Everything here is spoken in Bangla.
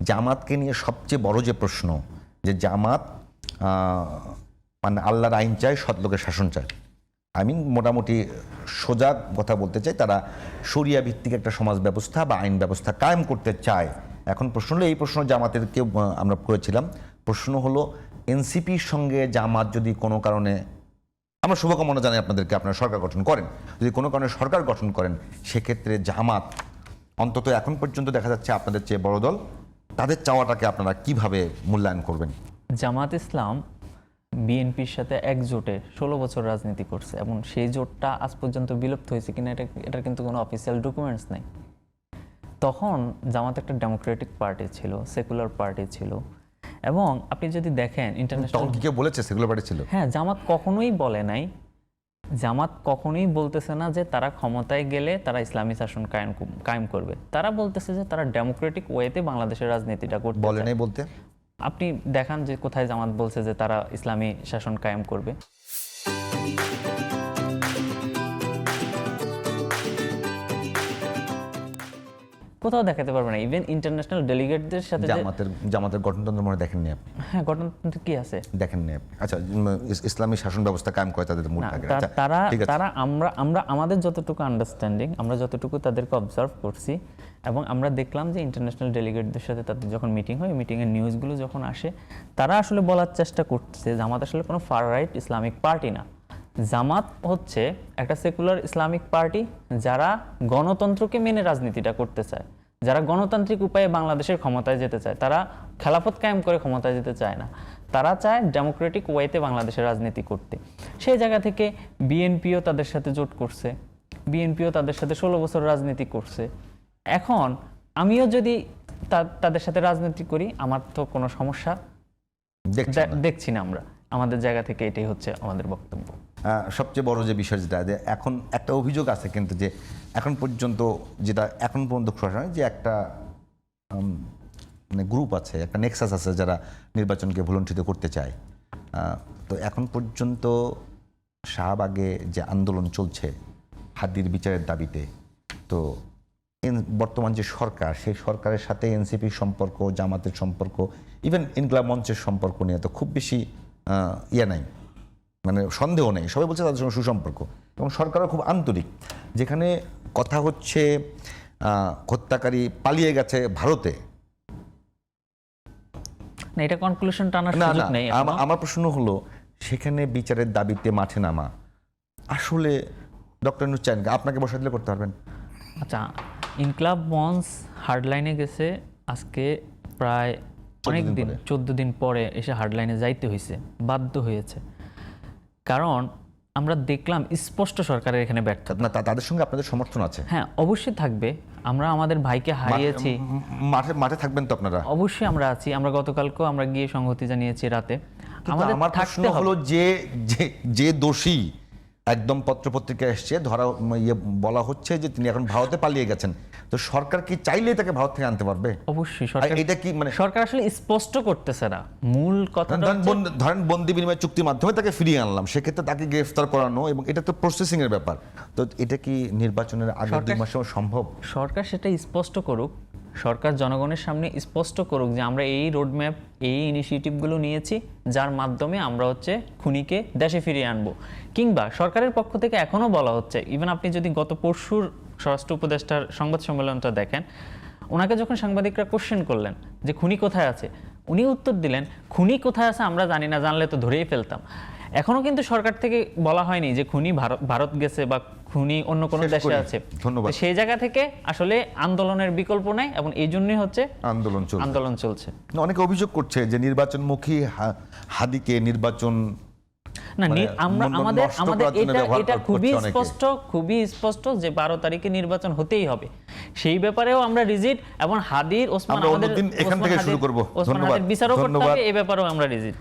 জামাতকে নিয়ে সবচেয়ে বড় যে প্রশ্ন, যে জামাত মানে আল্লাহর আইন চায়, সৎ লোকের শাসন চায়। মোটামুটি সোজা কথা বলতে চাই, তারা শরিয়া ভিত্তিক একটা সমাজ ব্যবস্থা বা আইন ব্যবস্থা কায়েম করতে চায়। এখন প্রশ্ন হলো, এই প্রশ্ন জামাতেরকে আমরা করেছিলাম, প্রশ্ন হলো এনসিপির সঙ্গে জামাত যদি কোনো কারণে, আমরা শুভকামনা জানাই আপনাদেরকে, আপনারা সরকার গঠন করেন, যদি কোনো কারণে সরকার গঠন করেন, সেক্ষেত্রে জামাত অন্তত এখন পর্যন্ত দেখা যাচ্ছে আপনাদের চেয়ে বড় দল, তাদের চাওয়াটাকে আপনারা কিভাবে মূল্যায়ন করবেন? জামাত ইসলাম বিএনপির সাথে একজোটে 16 বছর রাজনীতি করছে এবং সেই জোটটা আজ পর্যন্ত বিলুপ্ত হয়েছে কিনা এটার কিন্তু কোনো অফিসিয়াল ডকুমেন্টস নেই। তখন জামাত একটা ডেমোক্রেটিক পার্টি ছিল, সেকুলার পার্টি ছিল, এবং আপনি যদি দেখেন ইন্টারন্যাশনাল, কি কেউ বলেছে সেকুলার পার্টি ছিল? হ্যাঁ, জামাত কখনোই বলে নাই, জামাত কখনোই বলতেছে না যে তারা ক্ষমতায় গেলে তারা ইসলামী শাসন কায়েম করবে। তারা বলতেছে যে তারা ডেমোক্রেটিক ওয়েতে বাংলাদেশের রাজনীতিটা করতে চায়। বলে নাই বলতে আপনি দেখান যে কোথায় জামাত বলছে যে তারা ইসলামী শাসন কায়েম করবে। কোথাও দেখাতে পারবে না। ইভেন ইন্টারন্যাশনাল ডেলিগেটদের সাথে জামাতের গঠনতন্ত্র মনে দেখেননি আপনি? হ্যাঁ, গঠনতন্ত্র কি আছে দেখেননি আপনি? আচ্ছা, ইসলামী শাসন ব্যবস্থা কায়েম করে তাদের মূল টার্গেট। তারা আমরা আমাদের যতটুকু আন্ডারস্ট্যান্ডিং, আমরা যতটুকু তাদেরকে অবজার্ভ করছি, এবং আমরা দেখলাম যে ইন্টারন্যাশনাল ডেলিগেটদের সাথে তাদের যখন মিটিং হয়, মিটিংয়ের নিউজগুলো যখন আসে, তারা আসলে বলার চেষ্টা করছে জামাত আসলে কোনো ফার রাইট ইসলামিক পার্টি না। জামাত হচ্ছে একটা সেকুলার ইসলামিক পার্টি যারা গণতন্ত্রকে মেনে রাজনীতিটা করতে চায়, যারা গণতান্ত্রিক উপায়ে বাংলাদেশের ক্ষমতায় যেতে চায়। তারা খেলাফত কায়েম করে ক্ষমতায় যেতে চায় না, তারা চায় ডেমোক্রেটিক ওয়েতে বাংলাদেশের রাজনীতি করতে। সেই জায়গা থেকে বিএনপিও তাদের সাথে জোট করছে, বিএনপিও তাদের সাথে 16 বছর রাজনীতি করছে। এখন আমিও যদি তাদের সাথে রাজনীতি করি, আমার তো কোনো সমস্যা দেখছি না। আমরা আমাদের জায়গা থেকে এটাই হচ্ছে আমাদের বক্তব্য। সবচেয়ে বড় যে বিষয় যেটা, যে এখন একটা অভিযোগ আছে কিন্তু, যে এখন পর্যন্ত প্রশাসনে যে একটা মানে গ্রুপ আছে, একটা নেক্সাস আছে যারা নির্বাচনকে ভুলণ্ঠিত করতে চায়। তো এখন পর্যন্ত শাহবাগে যে আন্দোলন চলছে হাদির বিচারের দাবিতে, তো বর্তমান যে সরকার, সেই সরকারের সাথে এনসিপির সম্পর্ক, জামাতের সম্পর্ক, ইভেন ইনকলাব মঞ্চের সম্পর্ক নিয়ে তো খুব বেশি নাই, মানে সন্দেহ নেই, সবাই বলছে তাদের সঙ্গে সুসম্পর্ক, এবং সরকারও খুব আন্তরিক। যেখানে কথা হচ্ছে হত্যাকারী পালিয়ে গেছে ভারতে, না, এটা কনক্লুশন টানার সুযোগ নেই। আমার প্রশ্ন হলো, সেখানে বিচারের দাবিতে মাঠে নামা আসলে ডক্টর ইউনূস চান, আপনাকে বসা দিলে করতে পারবেন? আচ্ছা, ইনকলাব মঞ্চ হার্ডলাইনে গেছে আজকে প্রায় অনেক দিন, 14 দিন পরে এসে হার্ডলাইনে যাইতে হয়েছে, বাধ্য হয়েছে। কারণ আমরা দেখলাম স্পষ্ট সরকারের এখানে ব্যর্থতা। না, তাদের সঙ্গে আপনাদের সমর্থন আছে? হ্যাঁ, অবশ্যই থাকবে। আমরা আমাদের ভাইকে হারিয়েছি। মাঠে থাকবেন তো আপনারা? অবশ্যই আমরা আছি। আমরা গতকালকেও আমরা গিয়ে সংহতি জানিয়েছি রাতে। আমার প্রশ্ন হলো, যে দোষী একদম পত্রপত্রিকা এসছে, ধরা বলা হচ্ছে যে তিনি এখন ভারতে পালিয়ে গেছেন, তো সরকার কি চাইলে তাকে ভারত থেকে আনতে পারবে? অবশ্যই সরকার। এটা কি মানে সরকার আসলে স্পষ্ট করতেছে না মূল কথা। ধরেন বন্দি বিনিময় চুক্তির মাধ্যমে তাকে ফিরিয়ে আনলাম, সেক্ষেত্রে তাকে গ্রেফতার করানো, এবং এটা তো প্রসেসিং এর ব্যাপার, তো এটা কি নির্বাচনের আগে 2 মাসে সম্ভব? সরকার সেটা স্পষ্ট করুক, সরকার জনগণের সামনে স্পষ্ট করুক যে আমরা এই রোডম্যাপ, এই ইনিশিয়েটিভগুলো নিয়েছি, যার মাধ্যমে আমরা হচ্ছে খুনিকে দেশে ফিরিয়ে আনবো। কিংবা সরকারের পক্ষ থেকে এখনও বলা হচ্ছে, ইভেন আপনি যদি গত পরশুর স্বরাষ্ট্র উপদেষ্টার সংবাদ সম্মেলনটা দেখেন, ওনাকে যখন সাংবাদিকরা কোশ্চেন করলেন যে খুনি কোথায় আছে, উনি উত্তর দিলেন, খুনি কোথায় আছে আমরা জানি না, জানলে তো ধরেই ফেলতাম। এখনো কিন্তু সরকার থেকে বলা হয়নি যে খুনি ভারত গেছে বা খুনি অন্য কোনো দেশে আছে। ধন্যবাদ। সেই জায়গা থেকে আসলে আন্দোলনের বিকল্প নাই, এবং এই জন্যই হচ্ছে আন্দোলন চলছে। অনেকে অভিযোগ করছে যে নির্বাচনমুখী হাদিকে নির্বাচন, না, আমাদের এটা খুবই স্পষ্ট যে 12 তারিখে নির্বাচন হতেই হবে। সেই ব্যাপারেও আমরা রিজিড, এবং হাদির ওসমান আমাদের বিচারও করতে হবে, এই ব্যাপারেও আমরা রিজিড।